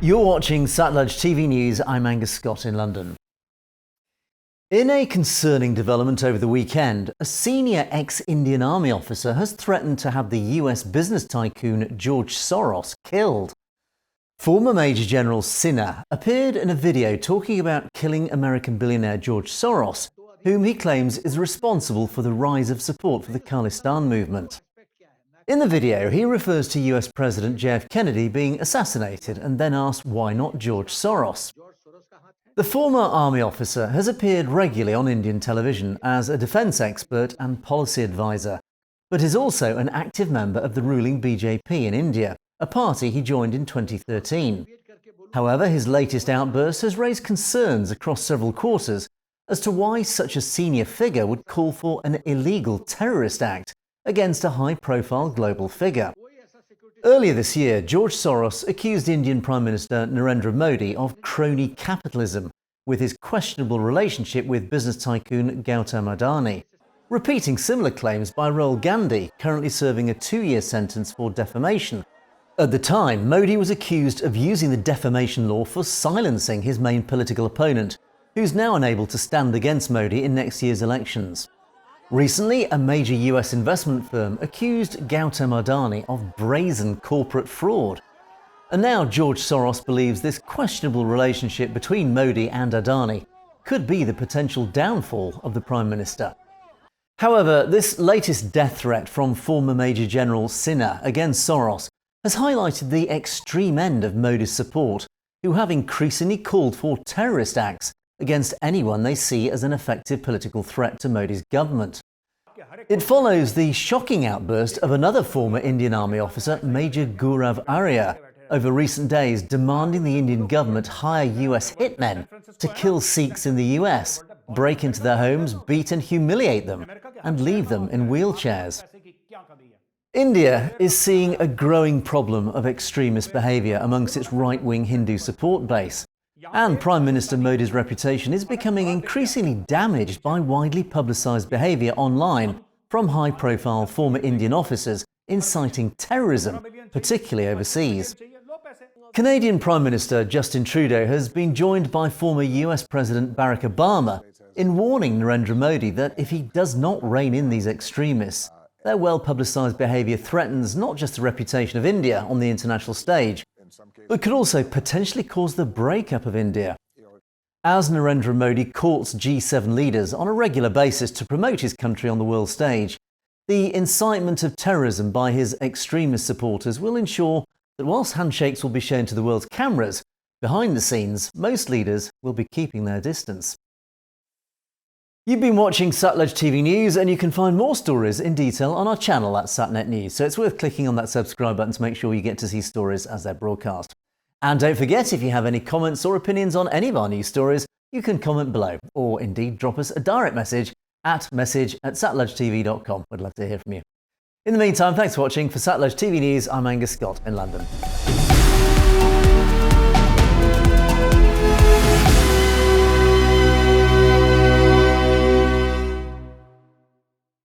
You're watching Satluj TV News. I'm Angus Scott in London. In a concerning development over the weekend, a senior ex-Indian Army officer has threatened to have the US business tycoon George Soros killed. Former Major General Sinha appeared in a video talking about killing American billionaire George Soros, whom he claims is responsible for the rise of support for the Khalistan movement. In the video, he refers to US President JF Kennedy being assassinated and then asks why not George Soros. The former army officer has appeared regularly on Indian television as a defence expert and policy advisor, but is also an active member of the ruling BJP in India, a party he joined in 2013. However, his latest outburst has raised concerns across several quarters as to why such a senior figure would call for an illegal terrorist act against a high-profile global figure. Earlier this year, George Soros accused Indian Prime Minister Narendra Modi of crony capitalism with his questionable relationship with business tycoon Gautam Adani, repeating similar claims by Rahul Gandhi, currently serving a 2-year sentence for defamation. At the time, Modi was accused of using the defamation law for silencing his main political opponent, who's now unable to stand against Modi in next year's elections. Recently, a major US investment firm accused Gautam Adani of brazen corporate fraud. And now George Soros believes this questionable relationship between Modi and Adani could be the potential downfall of the Prime Minister. However, this latest death threat from former Major General Sinha against Soros has highlighted the extreme end of Modi's support, who have increasingly called for terrorist acts against anyone they see as an effective political threat to Modi's government. It follows the shocking outburst of another former Indian Army officer, Major Gaurav Arya, over recent days demanding the Indian government hire US hitmen to kill Sikhs in the US, break into their homes, beat and humiliate them, and leave them in wheelchairs. India is seeing a growing problem of extremist behaviour amongst its right-wing Hindu support base. And Prime Minister Modi's reputation is becoming increasingly damaged by widely publicised behaviour online from high-profile former Indian officers inciting terrorism, particularly overseas. Canadian Prime Minister Justin Trudeau has been joined by former US President Barack Obama in warning Narendra Modi that if he does not rein in these extremists, their well-publicised behaviour threatens not just the reputation of India on the international stage, but could also potentially cause the breakup of India. As Narendra Modi courts G7 leaders on a regular basis to promote his country on the world stage, the incitement of terrorism by his extremist supporters will ensure that whilst handshakes will be shown to the world's cameras, behind the scenes, most leaders will be keeping their distance. You've been watching Satluj TV News, and you can find more stories in detail on our channel at Satnet News, so it's worth clicking on that subscribe button to make sure you get to see stories as they're broadcast. And don't forget, if you have any comments or opinions on any of our news stories, you can comment below, or indeed drop us a direct message at message@satlujtv.com. We'd love to hear from you. In the meantime, thanks for watching. For Satluj TV News, I'm Angus Scott in London.